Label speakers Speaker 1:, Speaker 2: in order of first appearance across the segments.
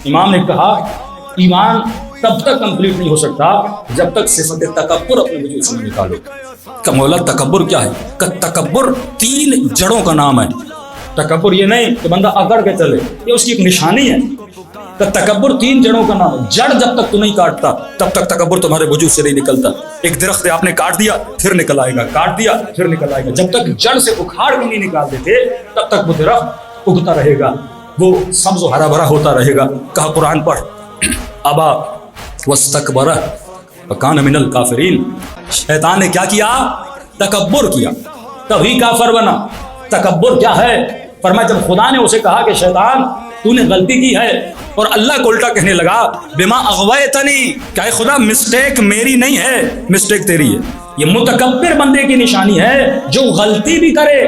Speaker 1: امام نے کہا ایمان تب تک کمپلیٹ نہیں ہو سکتا جب تک صفت تکبر اپنے وجود سے نکالو. کہ مولا تکبر کیا ہے؟ کہ تکبر 3 جڑوں کا نام ہے. تکبر یہ نہیں کہ بندہ اکڑ کے چلے، یہ اس کی ایک نشانی ہے. کہ تکبر 3 جڑوں کا نام ہے. جڑ جب تک تو نہیں کاٹتا تب تک تکبر تمہارے وجود سے نہیں نکلتا. ایک درخت آپ نے کاٹ دیا پھر نکل آئے گا، کاٹ دیا پھر نکل آئے گا. جب تک جڑ سے اکھاڑ کے نہیں نکال دیتے تب تک وہ درخت اگتا رہے گا، وہ سبز و ہرا بھرا ہوتا رہے گا. کہا قرآن پڑھ ابا واستکبر وکان من الکافرین. شیطان نے کیا کیا؟ تکبر کیا، تبھی کافر بنا. تکبر کیا ہے؟ فرمایا جب خدا نے اسے کہا کہ شیطان تو نے غلطی کی ہے، اور اللہ کو الٹا کہنے لگا بما اغویتنی، کہ خدا مسٹیک میری نہیں ہے، مسٹیک تیری ہے. یہ متکبر بندے کی نشانی ہے جو غلطی بھی کرے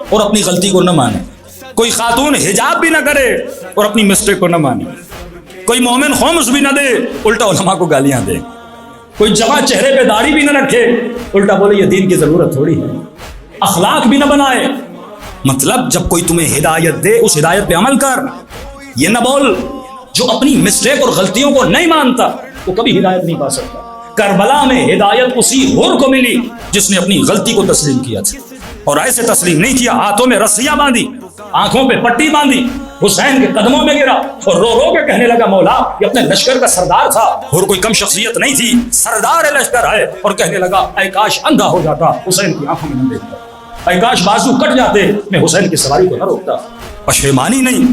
Speaker 1: اور اپنی غلطی کو نہ مانے. کوئی خاتون حجاب بھی نہ کرے اور اپنی مسٹیک کو نہ مانے. کوئی مومن خمس بھی نہ دے، الٹا علماء کو گالیاں دے. کوئی جمع چہرے پہ داڑھی بھی نہ رکھے، الٹا بولے یہ دین کی ضرورت تھوڑی ہے. اخلاق بھی نہ بنائے. مطلب جب کوئی تمہیں ہدایت دے اس ہدایت پہ عمل کر. یہ نہ بول جو اپنی مسٹیک اور غلطیوں کو نہیں مانتا وہ کبھی ہدایت نہیں پا سکتا. کربلا میں ہدایت اسی حور کو ملی جس نے اپنی غلطی کو تسلیم کیا تھا، اور ایسے تسلیم نہیں کیا، ہاتھوں میں رسیاں باندھی، آنکھوں پہ پٹی باندھی، حسین کے قدموں میں گرا اور رو رو کے کہنے لگا مولا یہ اپنے لشکر کا سردار تھا اور کوئی کم شخصیت نہیں تھی، سردار لشکر ہے. اور کہنے لگا اے کاش اندھا ہو جاتا، حسین کی آنکھوں میں نہ دیکھتا. اے کاش بازو کٹ جاتے، میں حسین کی سواری کو نہ روکتا. پشیمانی نہیں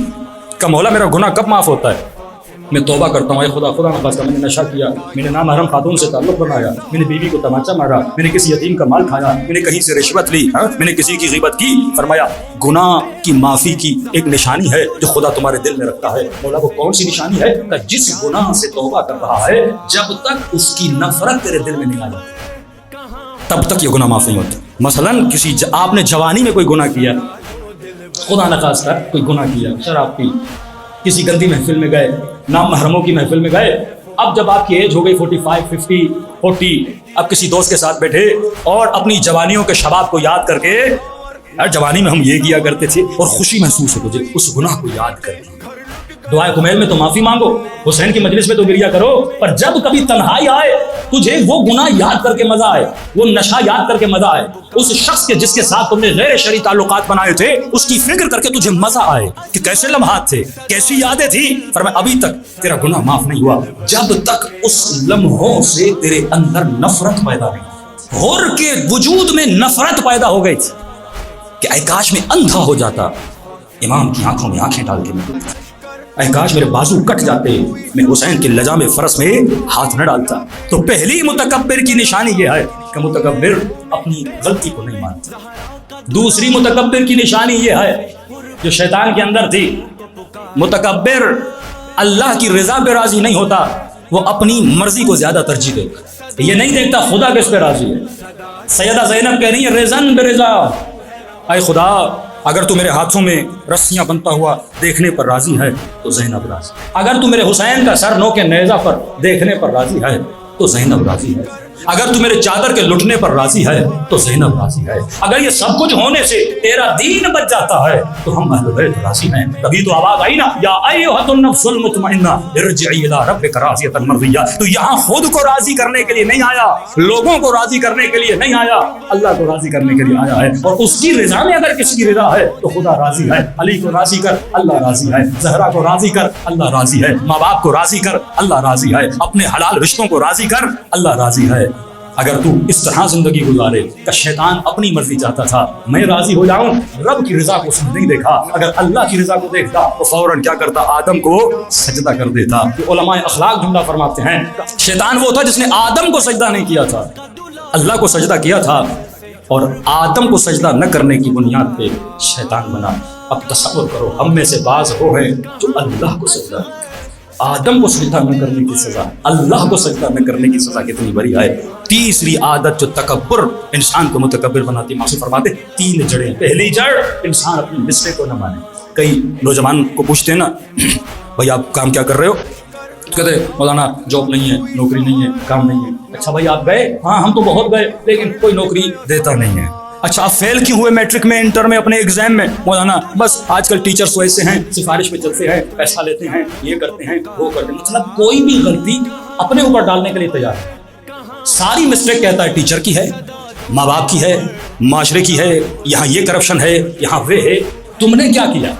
Speaker 1: کہ مولا میرا گناہ کب معاف ہوتا ہے؟ میں توبہ کرتا ہوں، اے خدا نخواستہ میں نے نشہ کیا، میں نے نامحرم خاتون سے تعلق بنایا، میں نے بیوی کو تماچا مارا، میں نے کسی یتیم کا مال کھایا، میں نے کہیں سے رشوت لی، میں نے کسی کی غیبت کی. فرمایا گناہ کی معافی کی ایک نشانی ہے جو خدا تمہارے دل میں رکھتا ہے. مولا وہ کون سی نشانی ہے؟ کہ جس گناہ سے توبہ کر رہا ہے جب تک اس کی نفرت تیرے دل میں نہیں آ جاتی تب تک یہ گناہ معاف نہیں ہوتا. مثلاً آپ نے جوانی میں کوئی گناہ کیا، خدا نخواستہ کوئی گناہ کیا، شراب پی، کسی گندی محفل میں گئے، نام محرموں کی محفل میں گئے. اب جب آپ کی ایج ہو گئی 45 50 40، اب کسی دوست کے ساتھ بیٹھے اور اپنی جوانیوں کے شباب کو یاد کر کے، یار جوانی میں ہم یہ کیا کرتے تھے، اور خوشی محسوس ہو تجھے اس گناہ کو یاد کر کے. دعائے کمیل میں تو معافی مانگو، حسین کی مجلس میں تو گریا کرو، پر جب کبھی تنہائی آئے تجھے وہ گناہ یاد کر کے مزہ آئے، وہ نشہ یاد کر کے مزہ آئے، اس شخص کے جس کے ساتھ تم نے غیر شرعی تعلقات بنائے تھے اس کی فکر کر کے تجھے مزہ آئے کہ کیسے لمحات تھے، کیسی یادیں تھی. فرمایا ابھی تک تیرا گناہ معاف نہیں ہوا جب تک اس لمحوں سے تیرے اندر نفرت پیدا نہیں. غور کے وجود میں نفرت پیدا ہو گئی تھی کہ اے کاش میں اندھا ہو جاتا، امام کی آنکھوں میں آنکھیں ڈال کے میں، اے کاش میرے بازو کٹ جاتے، میں حسین کے لجام فرس میں ہاتھ نہ ڈالتا. تو پہلی متکبر کی نشانی یہ ہے کہ متکبر اپنی غلطی کو نہیں مانتا. دوسری متکبر کی نشانی یہ ہے جو شیطان کے اندر تھی، متکبر اللہ کی رضا پہ راضی نہیں ہوتا، وہ اپنی مرضی کو زیادہ ترجیح دیتا. یہ نہیں دیکھتا خدا کس پہ راضی ہے. سیدہ زینب کہہ رہی ہے رضن برضا، اے خدا اگر تو میرے ہاتھوں میں رسیاں بنتا ہوا دیکھنے پر راضی ہے تو زینب راضی، اگر تو میرے حسین کا سر نو کے نیزہ پر دیکھنے پر راضی ہے تو زینب راضی ہے، اگر تو میرے چادر کے لٹنے پر راضی ہے تو زینب راضی ہے. اگر یہ سب کچھ ہونے سے تیرا دین بچ جاتا ہے تو ہم اہل بیت راضی ہیں. تبھی تو آواز آئی نا یا ایھا النفس المطمئنہ ارجعی الی ربک راضیۃ مرضیہ. تو یہاں خود کو راضی کرنے کے لیے نہیں آیا، لوگوں کو راضی کرنے کے لیے نہیں آیا، اللہ کو راضی کرنے کے لیے آیا ہے. اور اس کی رضا میں اگر کسی کی رضا ہے تو خدا راضی ہے. علی کو راضی کر اللہ راضی ہے، زہرا کو راضی کر اللہ راضی ہے، ماں باپ کو راضی کر اللہ راضی ہے، اپنے حلال رشتوں کو راضی کر اللہ راضی ہے. اگر تو اس طرح زندگی گزارے کہ شیطان اپنی مرضی چاہتا تھا میں راضی ہو جاؤں، رب کی رضا کو اس نے نہیں دیکھا. اگر اللہ کی رضا کو دیکھتا تو فوراً کیا کرتا؟ آدم کو سجدہ کر دیتا. علماء اخلاق جملہ فرماتے ہیں شیطان وہ تھا جس نے آدم کو سجدہ نہیں کیا تھا، اللہ کو سجدہ کیا تھا، اور آدم کو سجدہ نہ کرنے کی بنیاد پہ شیطان بنا. اب تصور کرو ہم میں سے بعض وہ ہیں جو اللہ کو سجدہ، آدم کو سجدہ نہ کرنے کی سزا، اللہ کو سجدہ نہ کرنے کی سزا کتنی بڑی ہے. تیسری عادت جو تکبر انسان کو متکبر بناتی، معصوم فرماتے 3 جڑیں. پہلی جڑ انسان اپنی مسٹیک کو نہ مانے. کئی نوجوان کو پوچھتے ہیں نا بھائی آپ کام کیا کر رہے ہو، کہتے مولانا جاب نہیں ہے، نوکری نہیں ہے، کام نہیں ہے. اچھا بھائی آپ گئے؟ ہاں ہم تو بہت گئے لیکن کوئی نوکری دیتا نہیں ہے. اچھا آپ فیل کیوں ہوئے میٹرک میں, انٹر میں, اپنے ایگزام میں؟ مولانا بس آج کل ٹیچرس ویسے ہیں, سفارش پہ چلتے ہیں, پیسہ لیتے ہیں, یہ کرتے ہیں, وہ کرتے ہیں. مطلب کوئی بھی غلطی اپنے اوپر ڈالنے کے لیے تیار ہے. ساری مسٹیک کہتا ہے ٹیچر کی ہے, ماں باپ کی ہے, معاشرے کی ہے, یہاں یہ کرپشن ہے, یہاں وہ ہے. تم نے کیا کیا؟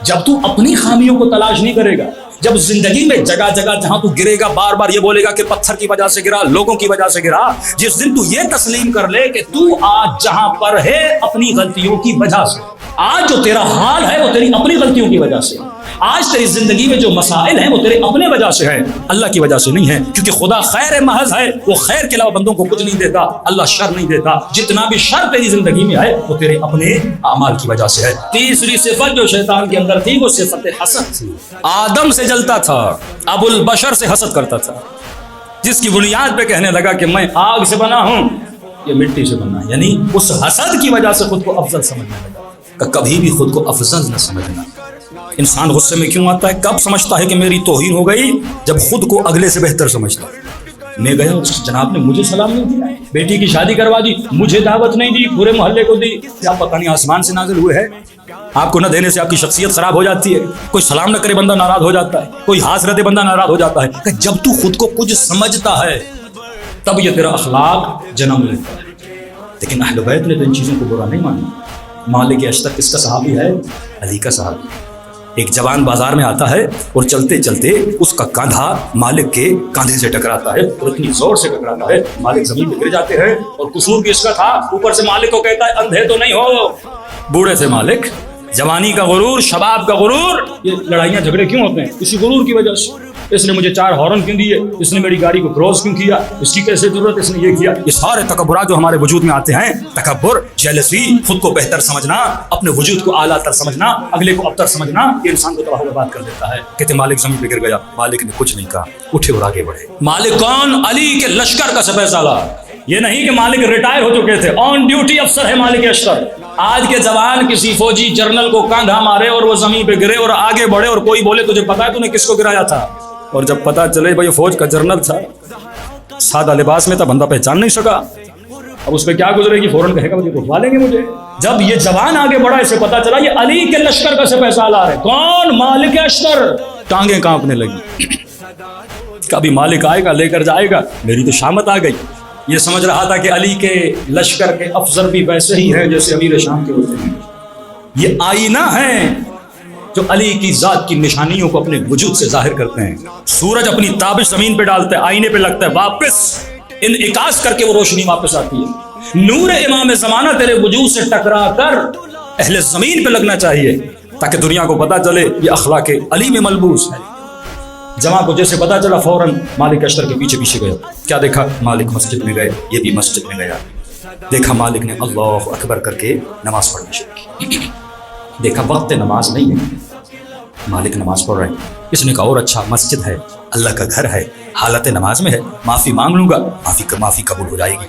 Speaker 1: جب تو اپنی خامیوں کو تلاش نہیں کرے گا, جب زندگی میں جگہ جگہ جہاں تو گرے گا بار بار یہ بولے گا کہ پتھر کی وجہ سے گرا, لوگوں کی وجہ سے گرا, جس دن تو یہ تسلیم کر لے کہ تو آج جہاں پر ہے اپنی غلطیوں کی وجہ سے, آج جو تیرا حال ہے وہ تیری اپنی غلطیوں کی وجہ سے, آج تیری زندگی میں جو مسائل ہیں وہ تیرے اپنے وجہ سے ہیں, اللہ کی وجہ سے نہیں ہے. کیونکہ خدا خیر محض ہے, وہ خیر کے علاوہ بندوں کو کچھ نہیں دیتا, اللہ شر نہیں دیتا. جتنا بھی شر تیری زندگی میں ہے وہ تیرے اپنے اعمال کی وجہ سے ہے. تیسری صفت جو شیطان کے اندر تھی وہ صفت حسد تھی. آدم سے جلتا تھا, ابو البشر سے حسد کرتا تھا, جس کی بنیاد پہ کہنے لگا کہ میں آگ سے بنا ہوں, یہ مٹی سے بنا. یعنی اس حسد کی وجہ سے خود کو افضل سمجھنے لگا. کہ کبھی بھی خود کو افضل نہ سمجھنا. انسان غصے میں کیوں آتا ہے؟ کب سمجھتا ہے کہ میری توہین ہو گئی؟ جب خود کو اگلے سے بہتر سمجھتا ہے. میں گیا, اس جناب نے مجھے سلام نہیں دیا, بیٹی کی شادی کروا دی, مجھے دعوت نہیں دی, پورے محلے کو دی. کیا پتہ نہیں آسمان سے نازل ہوئے ہے؟ آپ کو نہ دینے سے آپ کی شخصیت خراب ہو جاتی ہے. کوئی سلام نہ کرے بندہ ناراض ہو جاتا ہے, کوئی ہاتھ رہتے بندہ ناراض ہو جاتا ہے. کہ جب تو خود کو کچھ سمجھتا ہے تب یہ تیرا اخلاق جنم لیتا ہے. لیکن اہل بیت نے تو ان چیزوں کو برا نہیں مانا. مالک اشتر کس کا صحابی ہے؟ علی کا صحابی. ایک جوان بازار میں آتا ہے اور چلتے چلتے اس کا کاندھا مالک کے کاندھے سے ٹکراتا ہے, اور اتنی زور سے ٹکراتا ہے مالک زمین پہ گر جاتے ہیں. اور قصور بھی اس کا تھا, اوپر سے مالک کو کہتا ہے اندھے تو نہیں ہو. بوڑھے تھے مالک, جوانی کا غرور, شباب کا غرور. یہ لڑائیاں جھگڑے کیوں ہوتے ہیں؟ اسی غرور کی وجہ سے. اس نے مجھے 4 ہارن کیوں دیے, اس نے میری گاڑی کو کراس کیوں کیا, اس کی کیسے ضرورت, اس نے یہ کیا. یہ سارے تکبرات جو ہمارے وجود میں آتے ہیں, تکبر, جیلسی, خود کو بہتر سمجھنا, اپنے وجود کو اعلیٰ تر سمجھنا, اگلے کو ابتر سمجھنا, یہ انسان کو تباہ و برباد کر دیتا ہے. کہتے مالک زمین پہ گر گیا, مالک نے کچھ نہیں کہا, اٹھے اور آگے بڑھے. مالک کون؟ علی کے لشکر کا سپہ سالار. یہ نہیں کہ مالک ریٹائر ہو چکے تھے, آن ڈیوٹی افسر ہے مالک اشتر. آج کے جوان کسی فوجی جرنل کو کاندھا مارے اور وہ زمین پہ گرے اور آگے بڑھے, اور کوئی بولے تجھے پتا ہے تو نے کس کو گرایا تھا؟ اور جب پتا چلے بھائی فوج کا جرنل تھا, سادہ لباس میں تھا, بندہ پہچان نہیں سکا. اب اس پہ کیا گزرے گی؟ فوراً کہے گا مجھے اٹھوا لیں گے مجھے. جب یہ جوان آگے بڑھا, اسے پتا چلا یہ علی کے لشکر کا سپہ سالار ہے. کون؟ مالک اشتر. ٹانگیں کانپنے لگی. کبھی مالک آئے گا, لے کر جائے گا. میری تو شامت آ گئی. یہ سمجھ رہا تھا کہ علی کے لشکر کے افسر بھی ویسے ہی ہیں جیسے امیر شام کے ہوتے ہیں. یہ آئینہ ہے جو علی کی ذات کی نشانیوں کو اپنے وجود سے ظاہر کرتے ہیں. سورج اپنی تابش زمین پہ ڈالتا ہے, آئینے پہ لگتا ہے, واپس انعکاس کر کے وہ روشنی واپس آتی ہے. نور امام زمانہ تیرے وجود سے ٹکرا کر اہل زمین پہ لگنا چاہیے تاکہ دنیا کو پتا چلے یہ اخلاق علی میں ملبوس ہے. جوان کو جیسے پتا چلا فوراً مالک اشتر کے پیچھے پیچھے گیا. کیا دیکھا؟ مالک مسجد میں گئے, یہ بھی مسجد میں گیا. دیکھا مالک نے اللہ اکبر کر کے نماز پڑھنا شروع کی. دیکھا وقت نماز نہیں ہے, مالک نماز پڑھ رہے ہیں. اس نے کہا اور اچھا, مسجد ہے, اللہ کا گھر ہے, حالت نماز میں ہے, معافی مانگ لوں گا, معافی قبول ہو جائے گی.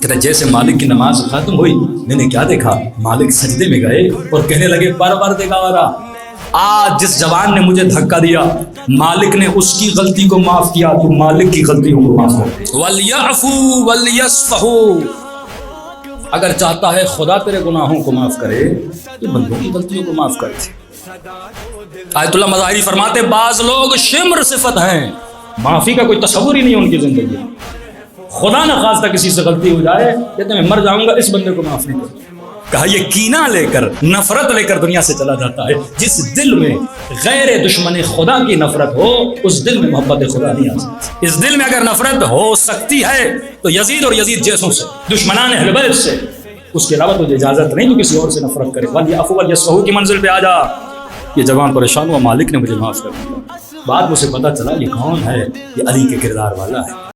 Speaker 1: کہتا جیسے مالک کی نماز ختم ہوئی, میں نے کیا دیکھا؟ مالک سجدے میں گئے اور کہنے لگے پروردگارا, آج جس جوان نے مجھے دھکا دیا مالک نے اس کی غلطی کو معاف کیا, تو مالک کی غلطیوں کو معاف کر. وَلْيَعْفُوا وَلْيَصْفَحُوا. اگر چاہتا ہے خدا تیرے گناہوں کو معاف کرے تو بندوں کی غلطیوں کو معاف کرے. آیت اللہ مظاہری فرماتے بعض لوگ شمر صفت ہیں, معافی کا کوئی تصور ہی نہیں ان کی زندگی. خدا نہ خواستہ کسی سے غلطی ہو جائے, کہتے میں مر جاؤں گا, اس بندے کو معاف نہیں کروں. کہا یہ کینہ لے کر, نفرت لے کر دنیا سے چلا جاتا ہے. جس دل میں غیر دشمن خدا کی نفرت ہو اس دل میں محبت خدا نہیں آ سکتی. اس دل میں اگر نفرت ہو سکتی ہے تو یزید اور یزید جیسوں سے, دشمنان اہل بیت سے, اس کے علاوہ تجھے اجازت نہیں تو کسی اور سے نفرت کرے. وَلْيَعْفُوا وَلْيَصْفَحُوا کی منزل پہ آ جا. یہ جوان پریشان ہوا, مالک نے مجھے معاف کر دیا. بعد مجھے پتا چلا یہ کون ہے, یہ علی کے کردار والا ہے.